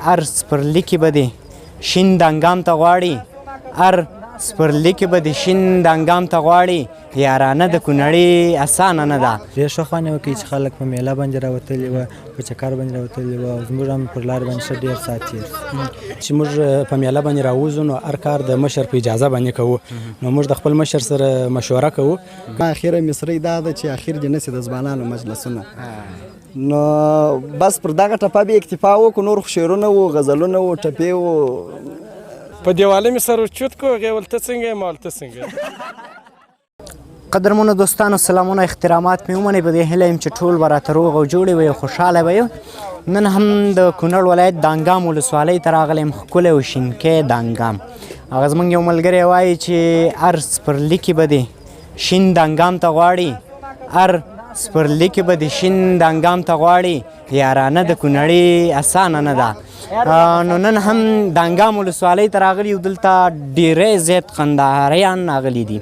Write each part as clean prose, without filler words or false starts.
هر سپرلي کې به دې شین دنګام ته غواړي، هر سپرلي کې به دې شین دنګام ته غواړي، یارانه د کونړۍ اسانه نه ده. ډېر ښه خوند یې وکړي چې خلک په میله باندې راوتلي وه، په چکر باندې راوتلي وه او زموږ هم پر لار باندې ښه ډېر ساعت تېر چې موږ په میله باندې راوځو نو هر کار د مشر په اجازه باندې کوو، نو موږ د خپل مشر سره مشوره کوو. اخیره مصرۍ دا ده چې اخر دې نسي د ځوانانو مجلسونه، نو بس پر دغه ټپه به اکتفا وکړو، نور خو شعرونه وو، غزلونه وو، ټپې وو. په دیواله مې سر ورچوت کو، هغې ول ته څنګه یې ما ول ته څنګه. قدرمنو دوستانو سلامونه احترامات مې ومنئ، په دې هیله یم چې ټول به راته روغ او جوړې وئ او خوشحاله به یو. نن هم د کونړ ولایت دانګام ولسوالۍ ته راغلی یم، ښکلی او شینکی دانګام. هغه زموږ یو ملګری وایي چې هر سپرلي کې به دې شین دانګام ته غواړي، هر سپرلي کې به دې شین دانګام ته غواړي، یارانه د کونړۍ اسانه نه ده. نو نن هم دانګام ولسوالۍ ته راغلي یو، دلته ډېری زیات قندهاریان راغلي دي،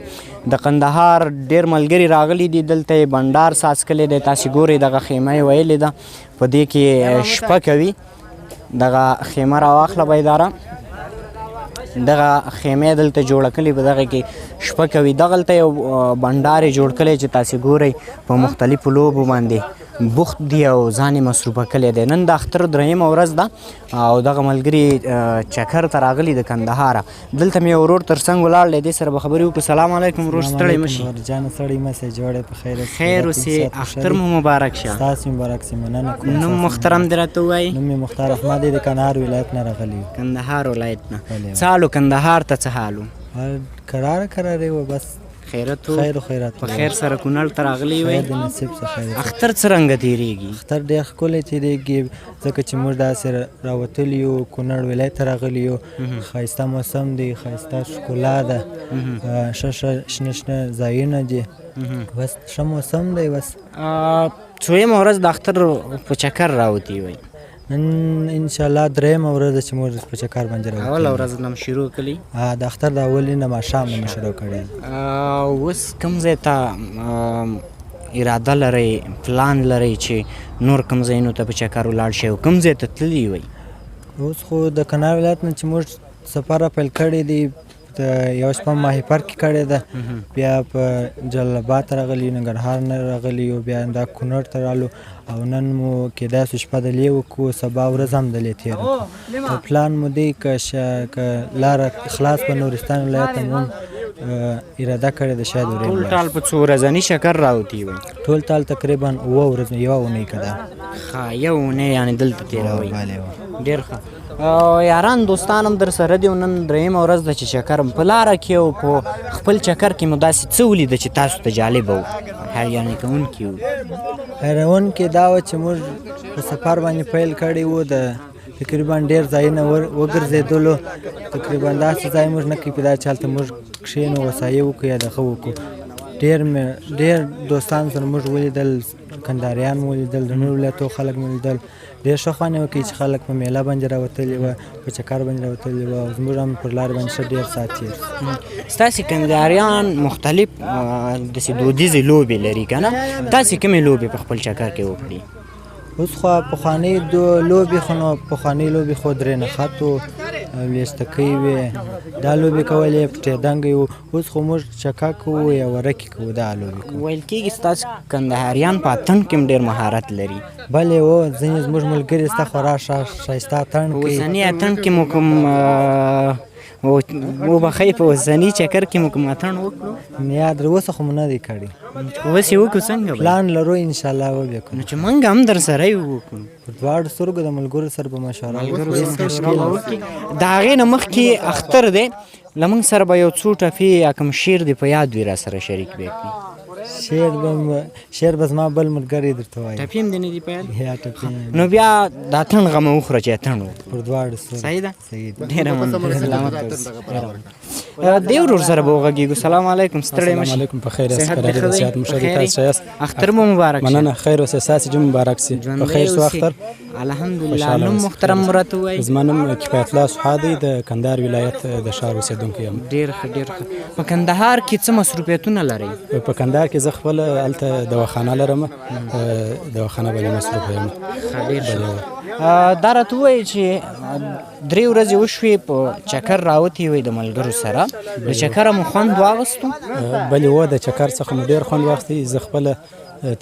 د قندهار ډېر ملګري راغلي دي. دلته یې بنډار ساسکلی دی، تاسې ګورئ دغه خیمه یې ویلې ده، په دې کې شپه کوي. دغه خیمه راواخله بیداره، دغه خیمه دلته جوړه کړې، په دغه کې شپه کوي. دغلته یو بنډار یې جوړ کړی چې تاسې ګورئ په مختلفو لوبو باندې بوخت دی او ځان یې مصروفه کړی دی. نن د اختر درېیمه ورځ ده او دغه ملګري چکر ته راغلي د کندهاره. دلته مې یو ورور تر څنګ ولاړ دی، دې سره به خبرې وکړو. سلام علیکم ورور، ستړی مه شي. جانه ستړی مه سئ، جوړ په خیر خیر اوسې، اختر مو مبارک شه. ستاسو مبارک سي، مننه کوم. نوم محترم دې راته ووایي. نوم مې مختار احمد دی، د کندهار ولایت نه راغلی یم. کندهار ولایت نه. څه حال و کندهار ته، څه حال و؟ کراره و، بس خیرت و، خیر و خیرات په خیر سره کونړ ته راغلی وئ. د نصیب څخه خیر. اختر څرنګه تېرېږي؟ اختر ډېر ښکلی تېرېږي، ځکه چې موږ داسې راوتلي یو، کونړ ولایت ته راغلي یو. ښایسته موسم دی، ښایسته ښکلا ده، ښه شنه شنه ځایونه دي، بس ښه موسم دی. بس څویمه ورځ د اختر په چکر راوتي وئ؟ نن انشاءالله درېیمه ورځ ده چې موږ په چکر باندې راوتلي. اوله ورځ نه شروع کړي؟ د اختر د اولې نه ماښام نه شروع کړی. اوس کوم ځای ته اراده لرئ، پلان لرئ چې نور کوم ځایونو ته په چکر ولاړ شئ او کوم ځای ته تللي وئ؟ اوس خو د کندهار ولایت نه چې موږ سفر پیل کړی دی، یو شپه ماهیپر کې کړې ده، بیا په جلال آباد ته راغلي، ننګرهار نه راغلي یو، بیا دا کونړ ته رالو او نن مو کېدای سو شپه دلې وکړو، سبا ورځ هم دلې تېره کړو. پلان مو دی که لاره خلاص په نورستان ولایت ته مو اراده کړې ده شاید ورې ټول ټال په څو ورځني چکر راوتي وئ؟ ټول ټال تقریبا 7 ورځې، یوه اونۍ که ده. ښه، یوه اونۍ یعنې دلته تېروئ. ډېر ښه. یاران دوستان هم در سره دي، نن درېیمه ورځ ده چې چکر په لاره کې او په خپل چکر کې مو داسې څه ولیده چې تاسو ته جالبه و، حیراني کوونکي و؟ حیرانوونکې دا وه چې موږ په سفر باندې پیل کړی و، د تقریبا ډېر ځایونه وګرځېدلو، تقریبا داسې ځای موږ نه کوي په دا چې هلته موږ کښېنو، وسایې وکړو یا دغه وکړو. ډېر دوستان سره موږ ولیدل، کندهاریان مو ولیدل، د نورو ولایتو خلک مو ولیدل. ډېر ښه خوند یې وکړي چې خلک په میله باندې راوتلي وه، په چکر باندې راوتلي وه او زموږ هم پر لار باندې ښه ډېر ساعت تېر. ستاسې کندهاریان مختلف داسې دودیزې لوبې لري که نه؟ تاسې کومې لوبې په خپل چکر کې وکړي؟ اوس خو پخوانۍ لوبې خو نو پخوانۍ لوبې خو درې نښت و، ویشتکۍ وې، دا لوبې کولې، پټېدنګی و. اوس خو موږ چکک وو یا ورکې کوو، دا لوبې کوو. ویل کېږي ستاسې کندهاریان په اتڼ کې هم ډېر مهارت لري. بلې و، ځینې زموږ ملګري سته خورا ښایسته اتڼ کوي. اوسني اتڼ کې مو کوم وبښئ، په اوسني چکر کې مو کوم اتڼ وکړو؟ یا تر اوسه خو مو نه دی کړی. اوس یې وکړو څنګه به؟ پلان لرو انشاءالله وبیا کوو. نو چې موږ هم در سره یې وکړو، په دواړو سترګو د ملګرو سره به مشوره وکړو. د هغې نه مخکې اختر دی، له موږ سره به یو څو ټپې یا کوم شعر دې په یاد وي را سره شریک به کړي؟ شعر به زما بل ملګری درته وایي. ټپي هم دې نه دي پیل؟ یا ټپي نو بیا دا اتڼ غمه وخوره چې اتڼ وکړو. پر دواړو سترګو. صحیح ده؟ صحیح ده. ډېره مننه. سلامت اوسئ. دې ورور سره به وغږېږو. سلام علیکم. ستړی مه شئ. السلام علیکم. په خیر یاست؟ صحت قرار دې ښه دې دی؟ صحت مو ښه دی؟ په خیر تاسو ښه یاست؟ اختر مو مبارک شه. مننه. خیر اوسئ. ستاسې جمعه مبارک سي. په خیر شو اختر؟ الحمدلله. نوم محترم مو راته ووایي. زما نوم کفایت الله سوحا دی، د کندهار ولایت د ښار اوسېدونکی یم. ډېر ښه ډېر ښه. په کندهار کې څه مصروفیتونه لرئ؟ په کندهار کې زه خپله هلته دواخانه لرم، دواخانه باندې مصروفه یم. ډېر ښه. دا راته ووایي چې 3 ورځې وشوې په چکر راوتې وئ د ملګرو سره، د چکره مو خوند واغستو؟ بلې و د چکر څخه مو ډېر خوند واخیستی. زه خپله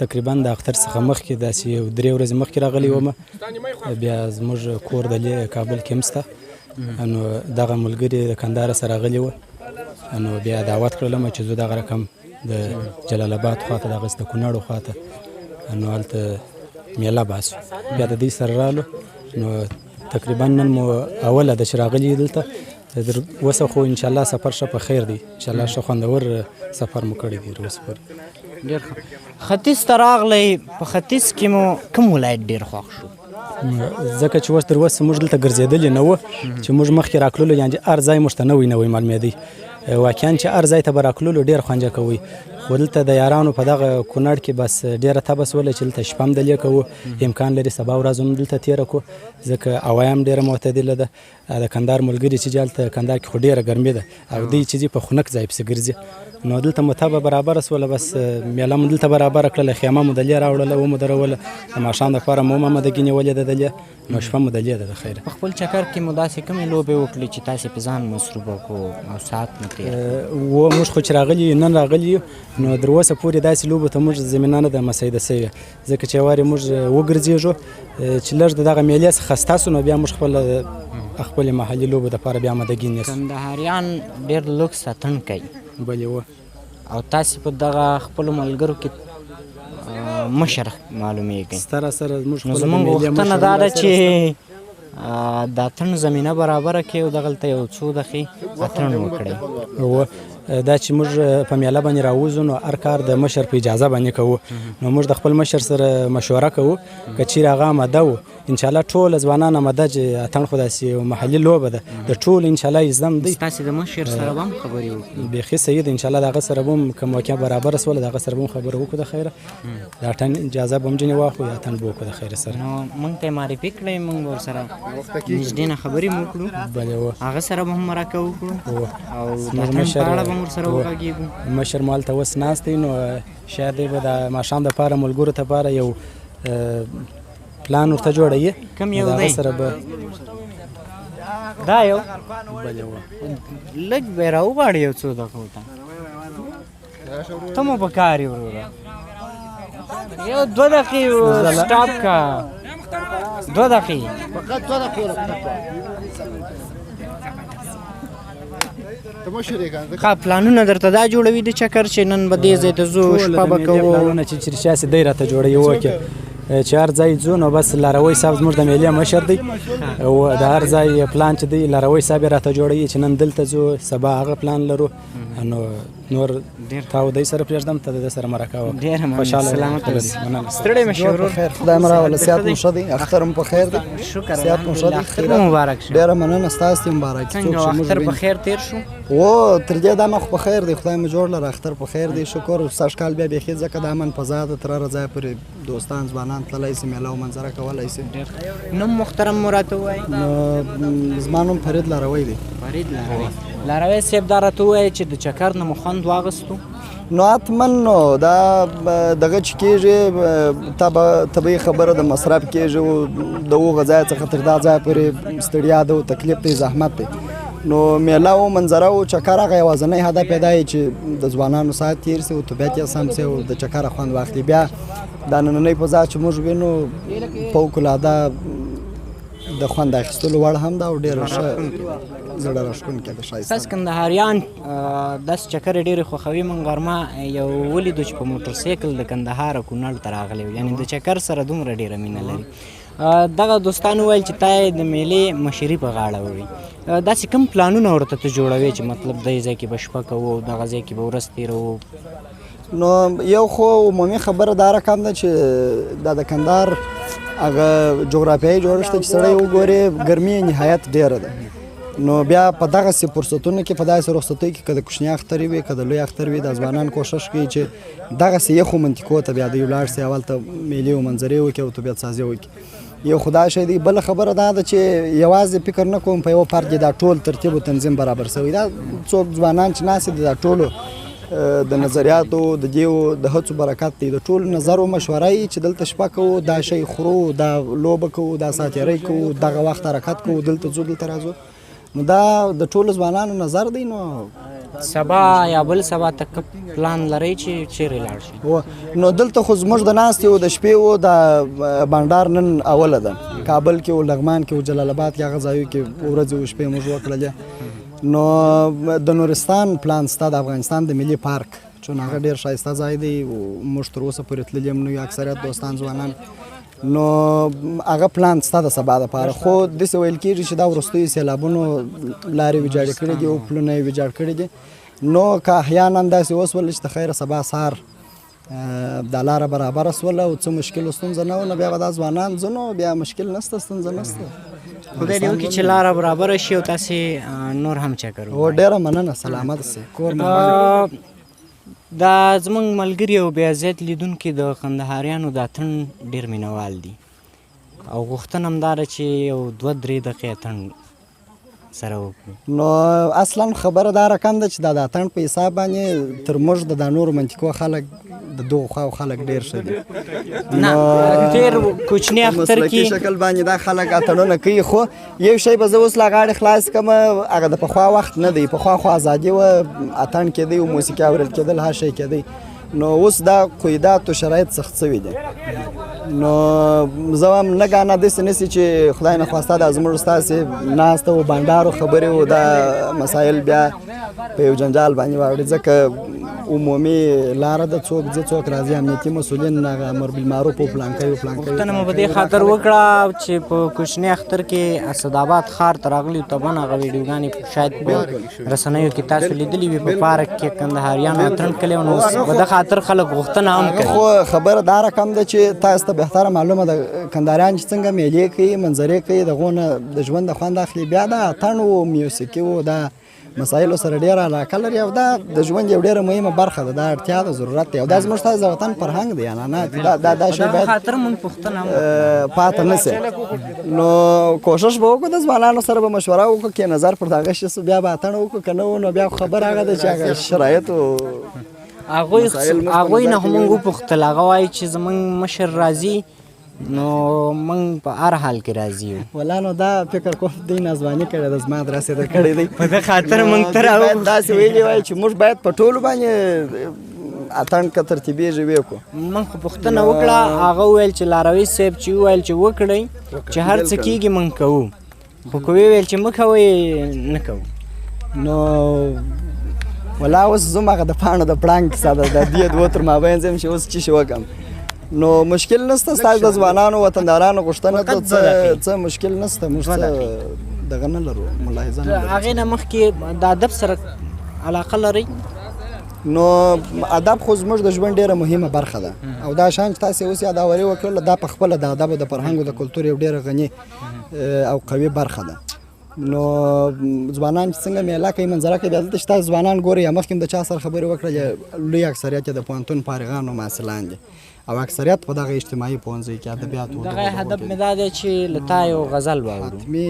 تقریبا د اختر څخه مخکې داسې 3 ورځې مخکې راغلی وم. بیا زموږ کور د کابل کې هم شته، نو دغه ملګري د کندهار سره راغلي وو، نو بیا دعوت کړلم چې زه دغه رقم د جلال آباد خواته دغسې د کونړ خواته نو هلته میله باسو. بیا د دوی سره رالو، نو تقریبا نن مو اوله ده چې راغلي دلته. در اوسه خو انشاءالله سفر ښه په خیر دی، انشاءالله ښه خوندور سفر مو کړی دی تر اوسه پورې. ډېر ښه. ختیځ ته راغلی، په ختیځ کې مو کوم ولایت ډېر خوښ شو؟ ځکه چې اوس تر اوسه موږ دلته ګرځېدلي نه وو، چې موږ مخکې راکللو، یعنې هر ځای موږ ته نوی معلومېدی. واقعا چې هر ځای ته به راکللو ډېر خوند کوي، خو دلته د یارانو په دغه کونړ کې بس ډېره تبس وله چې دلته شپه هم دلې کوو، امکان لري سبا ورځ هم دلته تېره کړو، ځکه هوا هم ډېره معتدله ده. د کندهار ملګري چې هلته کندهار کې خو ډېره ګرمي ده، او دوی چې ځي په خنک ځای پسې ګرځي، نو دلته مو تبه برابره سوله، بس میله مو دلته برابره کړله، خیمه مو دلې راوړله، ومو دروله، د ماښام دپاره مو آمادګي نیولې ده دلې، نو شپه مو دلې ده د خیره. په خپل چکر کې مو داسې کومې لوبې وکړې چې تاسې په ځان مصروفه کړو او ساعت مو تېر؟ و موږ خو چې راغلي یو نن راغلي یو، نو در اوسه پورې داسې لوبو ته موږ زمینه نه ده مسیده سوې، ځکه چې یوارې موږ وګرځېږو چې لږ د دغه میلې څخه خسته سو، نو بیا موږ خپلې محلي لوبو دپاره بیا آمادګي نیسو. کندهاریان ډېر لوکس اتڼ کوي. بلې و. او تاسې په دغه خپلو ملګرو کې مشر معلومیږي. سره نو زموږ غوښتنه دا ده چې د اتڼ زمینه برابره کړئ او دغلته یو څو دقیقې اتڼ وکړئ. دا چې موږ په میله باندې راوځو، نو هر کار د مشر په اجازه باندې کوو، نو موږ د خپل مشر سره مشوره کوو، که چیرې هغه آماده و انشاءالله ټول ځوانان آماده، چې اتڼ خو داسې یو محلي لوبه ده، د ټول انشاءالله زدم دی. ستاسې د مشر سره به هم خبرې وکړو؟ بیخي صحیح ده، انشاءالله د هغه سره به هم که موقع برابره سوله د هغه سره به هم خبره وکړو د خیره، د اتڼ اجازه به هم ځینې واخلو یا اتڼ به وکړو د خیره سره. نو موږ ته یې معرفي کړئ، موږ ورسره نږدې نه خبرې مو وکړو، هغه سره به هم مرکه وکړو او د اتڼ په اړه به هم ورسره وغږېږو. مشر مو هلته اوس ناست دی، نو شاید دی به د ماښام دپاره ملګرو دپاره یو پلان ورته جوړوي. کوم یو دی؟ سره به دا یو لږ به یې راوغواړي یو څو دقیقو ته مو په کار یې وروره، یو 2 دقیقې سټاپ کا، 2 دقیقې فقط 2 دقیقې. ښه پلانونه درته دا جوړوي د چکر چې نن به دې ځای ته ځو، شپه به کوو؟ پلانونه چې چېرې شاسې دی راته جوړوي وکړي چې هر ځای ځو، نو بس لاروی صاحب زموږ د میلې مشر دی، او د هر ځای پلان چې دی لاروی صاحب یې راته جوړوي چې نن دلته ځو، سبا هغه پلان لرو، نو نور تا او دی سره پرېږدم، ته د ده سره مرکه وکړه. ډېره مننه. سلامت اوسئ. ستړی مه شئ ورور. خدای مو راوله، صحت مو ښه دی، اختر مو په خیر دی. شکر الحمدلله. اختر مو مبارک شه. ډېره مننه، ستاسو مبارک. څنګه اختر په خیر تېر شو؟ و تر دې دمه خو په خیر دی، خدای مو جوړ لره، اختر په خیر دی، شکر. سږ کال بیا بیخي ځکه د امن فضا ده، تر هره ځایه پورې دوستان ځوانان تللی سي، میله او منظره کولی سي. نوم محترم مو راته ووایي؟ زما نوم فرید لاروی دی. فرید لاروی. لاروی صاحب دا راته ووایي چې د چکر نه مو خوند واغستو؟ نو حتما نو دا دغه چې کېږي طبیعي خبره د مصرف کېږي، او د هغه ځای څخه تر دا ځای پورې ستړیا ده او تکلیف دی، زحمت دی. نو میله او منظره او چکر هغه یوازینی هدف یې دا چې د ځوانانو ساعت تېر سي او طبیعت یې سم سي او د چکره خوند واخلي. بیا دا نننۍ فضا چې موږ وینو فوق‌العاده د خوند اخیستلو وړ هم ده او ډېره ښه زړه راښکونکې ده، ښایسته. تاسو کندهاریان داسې چکرې ډېرې خوښوي. موږ غرمه یو ولیدو چې په موټر سایکل د کندهار کونړ ته راغلی و، یعنې د چکر سره دومره ډېره مینه لري. دغه دوستانو ویل چې تا یې د میلې مشري په غاړه وړي، داسې کوم پلانونه ورته ته جوړوې چې مطلب دې ځای کې به شپه کوو او دغه ځای کې به ورځ تېروو؟ نو یو خو عمومي خبره دا رقم ده چې دا د کندهار هغه جغرافیایي جوړښت چې سړی وګوري ګرمي نهایت ډېره ده نو بیا په دغسې فرصتونو کې په داسې رخصتیو کې که د کوچني اختر وي که د لوی اختر وي د ځوانان کوښښ کوي چې دغسې یخو منطقو ته بیا دوی ولاړ سي هلته میلې و منظرې وکړي او طبیعت سازي وکړي یو خو دا شی دی بله خبره دا ده چې یوازې فکر نه کوم په یوه پارک کې دا ټول ترتیب و تنظیم برابر شوی دا څوک ځوانان چې ناست دي دا ټولو د نظریاتو د دې د هڅو برکت دی د ټول نظر او مشوره یې چې دلته شپه کوو دا شی خورو دا لوبه کوو دا ساتیرۍ کوو دغه وخت حرکت کوو دلته ځو دلته راځو نو دا د ټولو ځوانانو نظر دی نو سبا یا بل سبا ته پلان لرئ چې چیرې لاړ شئ نو دلته خو زموږ د ناستې و د شپې و د بانډار نن اوله ده کابل کې و لغمان کې و جلال آباد کې هغه ځایو کې ورځې و شپې موږ وکړلې نو د نورستان پلان ستا د افغانستان د ملي پارک چون هغه ډېر ښایسته ځای دی موږ تر اوسه پورې تللي هم نه یو اکثریت دوستان ځوانان نو هغه پلان ستا د سبا دپاره خو داسې ویل کېږي چې دا وروستیو سیلابونو لارې ویجاړې کړي دي او پلونه یې ویجاړ کړي دي نو که احیانا داسې وسول چې د خیره سبا سهار دا لاره برابره سوله او څه مشکل و ستونزه نه و نو بیا به دا ځوانان ځو نو بیا مشکل نشته ستونزه نشته خدای دې وکړي چې لاره برابره شي او تاسې نور هم چکر هو ډېره مننه سلامت سي کور دا زموږ ملګري او بیا زیات لیدونکي د کندهاریانو دا اتڼ ډېر مینوال دي او غوښتنه همدا ده چې یو 2-3 دقیقې اتڼ سره وکړو نو اصلا خبره دا رقم ده چې دا د اتڼ په حساب باندې تر موږ د دا نورو منطقو خلک د دغو خواو خلک ډېر ښه دي نه ډېر کوچني اختر مسلکي کې شکل باندې دا خلک اتڼونه کوي خو یو شی به زه اوس لا غاړې خلاص کړم هغه د پخوا وخت نه دی پخوا خو ازادي وه اتڼ کېدی او موسیقي اورېدل کېدل هر شی کېدی نو اوس دا قیودات و شرایط سخت شوي دي نو زه هم نه ګانه داسې نسي چې خدای نخواسته دا زموږ ستاسې ناسته و بانډارو خبرې و دا مسایل بیا په یو جنجال باندې واوړي ځکه عمومي لاره ده څوک ځي څوک راځي امنیتي مسؤلین هغه امر بالمعروف او پلان کوي غوښتنه مو په دې خاطر وکړه چې په کوچني اختر کې اسداباد ښار ته راغلي طبعا هغه ویډیوګانې شاید په رسنیو کې تاسو لیدلي وي په پارک کې کندهاریانو اتڼ کړی و نو په دې خاطر خلک غوښتنه هم کوي خو خبره دا رقم ده چې تاسو ته بهتره معلومه ده کندهاریان چې څنګه میلې کوي منظرې کوي دغو نه د ژوند د خوند اخلي بیا دا اتڼ و میوسیقي و دا مسایلو سره ډېره علاقه لري او دا د ژوند یو ډېره مهمه برخه ده دا اړتیا ده ضرورت دی او دا زموږ ستاسو د وطن فرهنګ دی عنعنات دا شی باید خاطر مونږ پوښتنه پاته نه سي نو کوشش به وکړو د ځوانانو سره به مشوره وکړو کې نظر پر دغه شي بیا به اتڼ وکړو که نه و نو بیا خبر هغه ده چې هغه شرایطو هغوی نه خو مونږ وپوښتل هغه وایي چې زمونږ مشر راځي نو مونږ په هر حال کې راځي یو ولا نو دا فکر کوم دوی نازواني کړې ده زما د رسېده کړې دی په دې خاطر مونږ ته راوړو داسې ویلي وای چې موږ باید په ټولو باندې اتڼ که ترتیبېږي وکړو مونږ خو پوښتنه وکړه هغه وویل چې لاروي صاحب چې وویل چې وکړئ چې هر څه کېږي مونږ کوو خو که ویل چې مه کوئ نه کوو نو ولا اوس زم هغه د پاڼو د پړانګ کیسه ده د دې دوه تر مابین ځم چې اوس څه شي وکړم نو مشکل نشته ستاسو د ځوانانو وطندارانو غوښتنه ده څه مشکل نشته موږ څه دغه نه لرو ملاحظه نه لرو هغې نه مخکې د ادب سره علاقه لرئ نو ادب خو زموږ د ژوند ډېره مهمه برخه ده او دا شان چې تاسې اوس یاداوري وکړله دا په خپله د ادب او د فرهنګ او د کلتور یو ډېره غني او قوي برخه ده نو ځوانان چې څنګه میله کوي منظره کوي بیا دلته چې تاسو ځوانان ګورئ یا مخکې د چا سره خبرې وکړه لوی اکثریت یې د پوهنتون فارغان او محصلان دي او اکثریت په دغه اجتماعي پوهنځي کې ادبیات دغه هدف مې دا دی چې له تا یو غزل واورو حتمي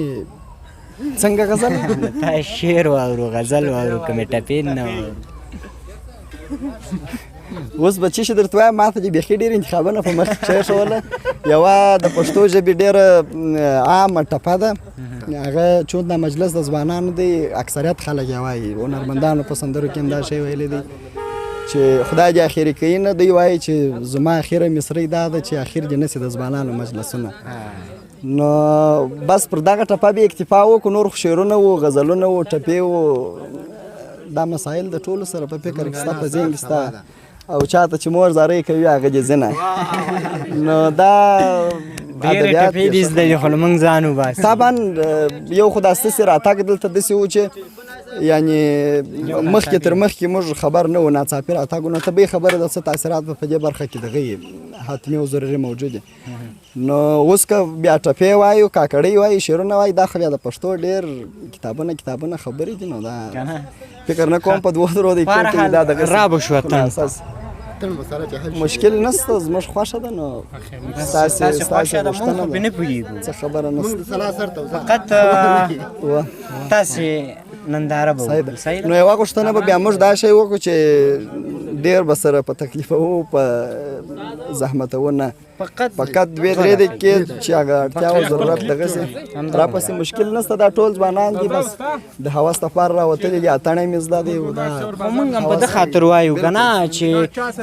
څنګه غزل له تا شعر واورو غزل واورو که مې ټپین نه واورو اوس به چې درته وایم ما ته دې بیخي ډېر انتخابونه په مخ کې کېښوله یوه د پښتو ژبې ډېره عامه ټپه ده هغه چون دا مجلس د ځوانانو دی اکثریت خلک یې وایي هنرمندانو په سندرو کې هم دا شی ویلی دی چې خدای دې اخري کوي نه دوی وایي چې زما اخره مصرۍ دا ده چې اخر دې نسي د ځوانانو مجلسونه نو بس پر دغه ټپه به اکتفا وکړو نور خو شعرونه و غزلونه و ټپې و دا مسایل د ټولو سره په فکر کې ستا په ذهن کې ستا او چاته چې مور زارۍ کوي هغه دې ځنه نو دا ډېرې ټپې دې زده دي خو له موږ ځان وباسي طبعا یو خو دا ستاسې راتګ دلته داسې و چې یعنی مخکې تر مخکې موږ خبر نه وو ناڅاپي راتګ نو طبیعي خبره ده څه تاثیرات به په دې برخه کې دغه یي حتمي او ضروري موجود دي نو اوس که بیا ټپې وایو کاکړۍ وایو شعرونه وایي دا خو بیا د پښتو ډېر کتابونه خبرې دي نو دا فکر نه کوم په 2 درو د کې دا دغه را به شو مشکل نشته زموږ خوښه ده نو ستاسې غوښتنه ده نه پوهېږو څه خبره نشته فقط تاسې ننداره به وکړو نو یوه غوښتنه به بیا موږ دا شی وکړو چې ډېر به سره په تکلیفوو په زحمتوو نه فقط 2-3 دقیقې چې هغه اړتیا او ضرورت دغسې راپسې مشکل نشته دا ټول ځوانان دي بس د هوس دپاره راوتلي دي اتڼی مې زده دی خو موږ هم په ده خاطر وایو که نه چې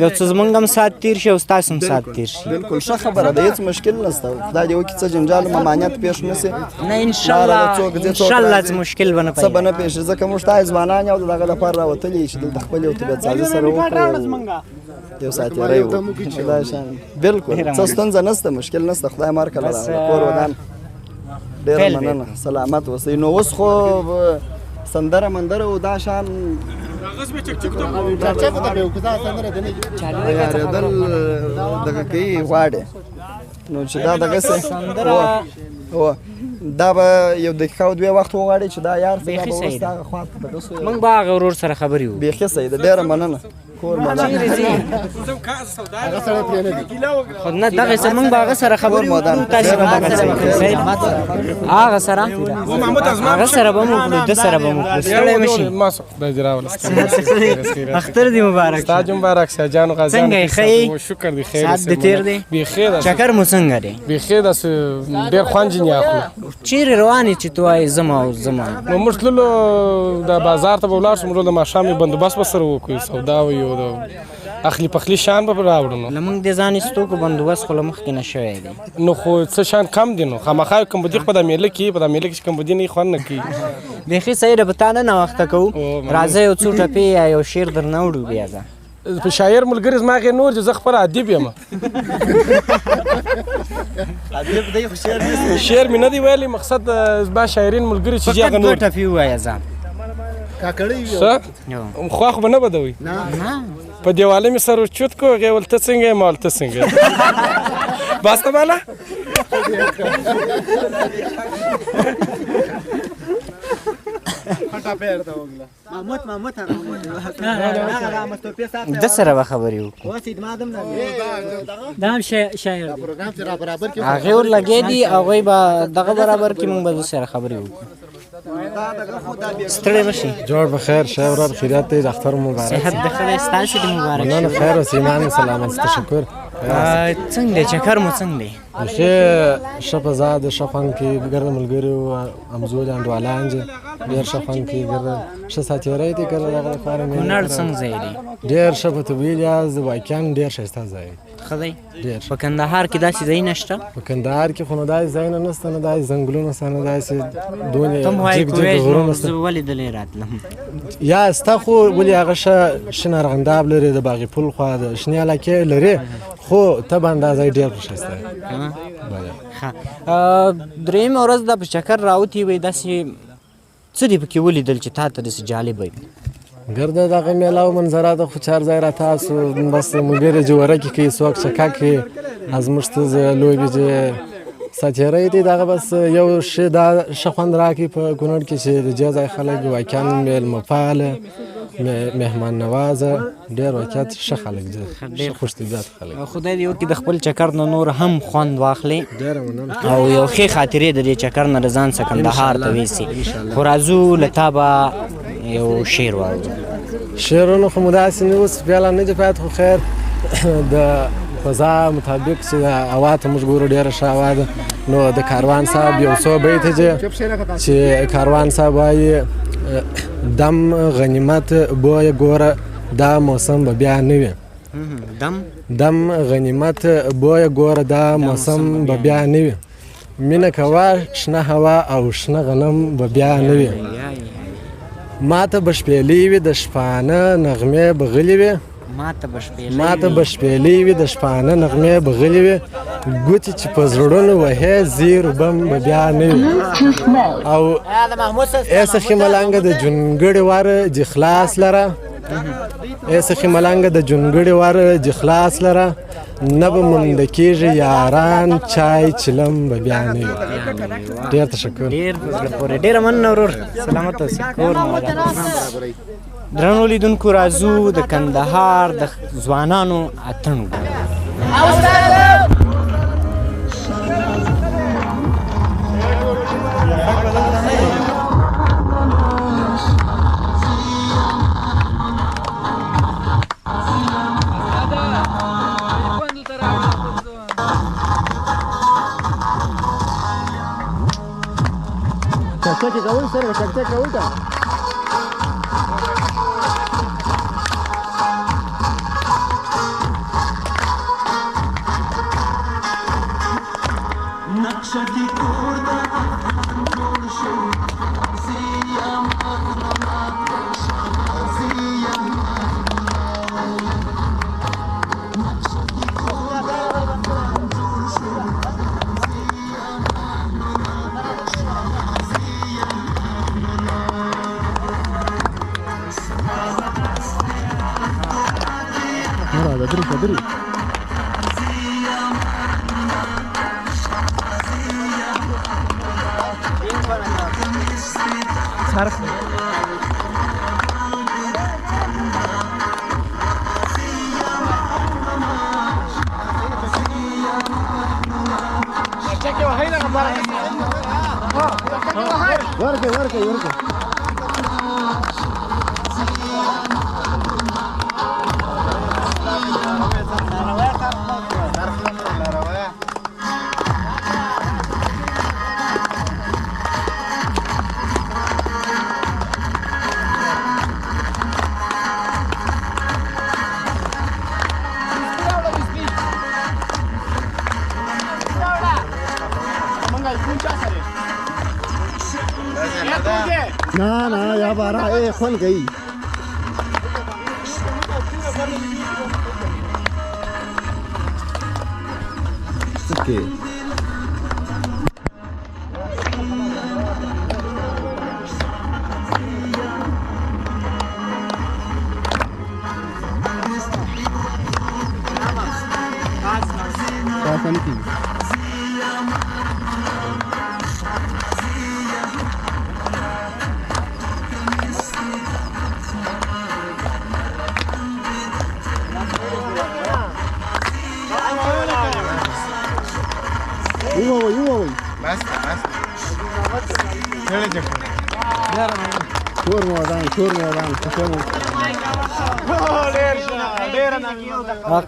یو څه زموږ هم ساعت تېر شي او ستاسو هم ساعت تېر شي بلکل ښه خبره ده هېڅ مشکل نشته خدای دې وکړي څه جنجال ممانعت پېښ نه سي نه انشاءالله څه مشکل به نه څه به نه پېښ شي ځکه موږ ته ځوانان یو د دغه لپاره راوتلي چې دلته خپل یو طبیعت سازي سره وکړو یو ساعت یې وکړو دا شان بلکل څه ستونزه نشته مشکل نشته خدای مار کله کور ودان ډېره مننه سلامت اوسئ نو اوس خو سندره مندره او دا شان یارېدل دغه کوي غواړي نو چې دا دغسې دا به یو دقیقه او 2 وخت وغواړي چې دا یار څه دا به اوس دغه خواته دغسې موږ به هغه ورور سره خبرې وکړو بیخي صحیح ده ډېره مننه کور خو نه دغسې موږ به هغه سره خبرې وکړو تاسې به هغه سره هغه سره به مو وکړو ده سره به مو وکړو ستړی مه شي خدای دې راولسته اختر دې مبارک ستا دې مبارک شه جانو غازیانو څنګه یې ښه یې شکر دې خیر ساعت دې تېر دی بیخي ده چکر مو څنګه دی بیخي داسې ډېر خوند ځینې اخلو چیرې روان یې چې ته وایې زما او زما نو موږ تللو د بازار ته به ولاړ شو موږ د ماښام بندوبست به سره وکړو سودا وي او د اخلي پخلي شیان به راوړو نو له موږ د ځان ایستوکو بندوبست خو له مخکې نه شوی دی نو خو څه شیان کم دي نو خامخا کمبودي خو په دا میله کې په دا میله کې چې کمبودي نه خوند نه کوي بیخي صحیح ده په تا نه ناوخته کوو راځه یو څو ټپې یا یو شعر در نه وړو بیا ده په شاعر ملګري زما هغې نور چې زه خپل ادیب یم شعر مې نه دی ویلی مقصد زما شاعرین ملګري چې هغه نور فقط 2 ټپې ووایه ځان څه خوا خو به نه بدوي په دیواله مې سر ورچوت کو هغې ول ته څنګه یې ما ول ته څنګه یې بس ته باله ده سره به خبرې وکړو هغې ور لګې دي هغوی به دغه برابر کړي موږ به ده سره خبرې وکړو ستړی مه شي جوړ بخیر شه ورور خیریت دی اختر مبارک صحت د ښه دی ستاسې دې مبارک مننه خیر اوسې ایمان سلامت تشکر څنګه دی چکر مو څنګه دی بیخي ښه په ځای دی ښه خوند کوي ګرده ملګري وو همزولي انډوالان دي ډېر ښه خوند کوي ګرده ښه ساتیری دی ګرده دغه لپاره کونړ څنګه ځای دی ډېر ښه په طبیعي لحاظ واقعا ډېر ښایسته ځای دی ښه دی ډېر په کندهار کې داسې ځای نشته په کندهار کې خو نو داسې ځایونه نشته نه داسې ځنګلونه شته نه داسې دونې ته هم وایې جګ جګ کویژ غرونه نو شته زه ولې دلې راتلم یا ستا خو ولې هغه شین ارغنداب لري د باغي پل خوا د شنې علاقې لري خو ته به اندازه ډېر ښایسته درېیمه ورځ دا په چکر راوتې وی داسې څه دې پکې ولیدل چې تا ته داسې جالب وي ګرده دغه میله او منظره د خو چار ځای را تاسو بس ملګري جوړه کې کوي څوک چکک کوي از موږ ته لوبې چې ساتیری دی دغه بس یو شی دا ښه خوند راکوي په کونړ کې چې د دې ځای خلک واقعا میلمه پاله مهمان نوازه ډېر واقعیت ښه خلک دي ښه خوش طبیعت خلک خدای دې وکړي د خپل چکر نه نور هم خوند واخلي ډېره مننه او یو ښې خاطرې د دې چکر نه د ځان څخه کندهار ته ویسي خو راځو له تا به یو شعر واورو شعرونه خو مو داسې نه اوس فعلا نه دي پاتې خو خیر د فضا مطابق چې هوا ته موږ ګورو ډېره ښه هوا ده نو د کاروان صاحب یو څو بیته دي چې کاروان صاحب وایي دم غنیمت بویه ګوره دا موسم به بیا نه وي دم غنیمت بویه ګوره دا موسم به بیا نه وي مینه کوه شنه هوا او شنه غنم به بیا نه وي ماته به شپېلې وي د شپانه نغمې به غلې وي ماته به شپېلې وي د شپانه نغمې به غلې وي ګوتې چې په زړونو وهې زیر بم به بیا نه وي او ای سخي ملنګه د جونګړې واره جې خلاص لره ای سخي ملنګه د جونګړې واره جې خلاص لره نه به مونده کېږي یاران چای چلم به بیا نه وي ډېر تشکر ډېره مننه ورور سلامت اوسې کور مو ودان درنو لیدونکو راځو د کندهار د ځوانانو اتڼ وګورو چکچه کول سره چکچه کول کا نقشه کی کور دا جوړ شو زیام بدري صرف ورقه ना या बारा ए खोल गई ओके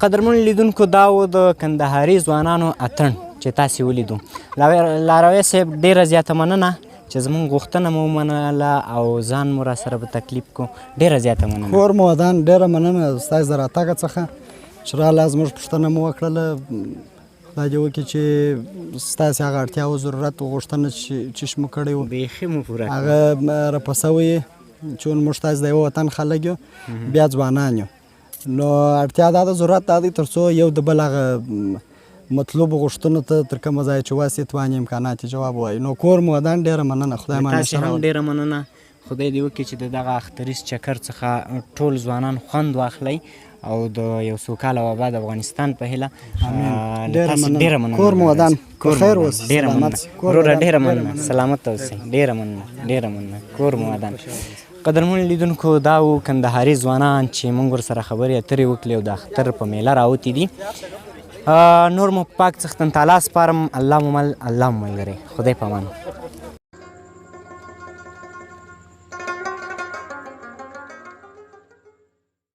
قدرمن لیدونکو دا و د کندهاري ځوانانو اتڼ چې تاسې ولیدو لاروی صاحب ډېره زیاته مننه چې زموږ غوښتنه مو ومنله او ځان مو راسره په تکلیف کو ډېره زیاته مننه کور مو ودان ډېره مننه ستاسې د راتګه څخه چې راله زموږ پوښتنه مو وکړله خدای دې وکړي چې ستاسې هغه اړتیا او ضرورت او غوښتنه چې مو کړې وو بیخي مو پوره هغه راپسوی چې موږ تاسې د یو وطن خلک یو بیا ځوانان یو نو اړتیا دا ده ضرورت دا دی تر څو یو د بل هغه مطلوبو غوښتنو ته تر کومه ځایه چې واسې توانې امکانات یې جواب ووایي نو کور مو ودان ډېره مننه خدای تاسې هم ډېره مننه خدای دې وکړي چې د دغه اختریز چکر څخه ټول ځوانان خوند واخلئ او د یو سوکاله او آباد افغانستان په هیله ډېره مننه کور مو ودان خیر اوسئ ډېره مننه وروره ډېره مننه سلامت اوسئ ډېره مننه کور مو ودان قدرمن لیدونکو دا و کندهاري ځوانان چې موږ ورسره خبرې اترې وکړې او د اختر په میله راوتي دي نور مو پاک څښتن تعالی سپارم الله مو مل الله مو ملګری خدای په امان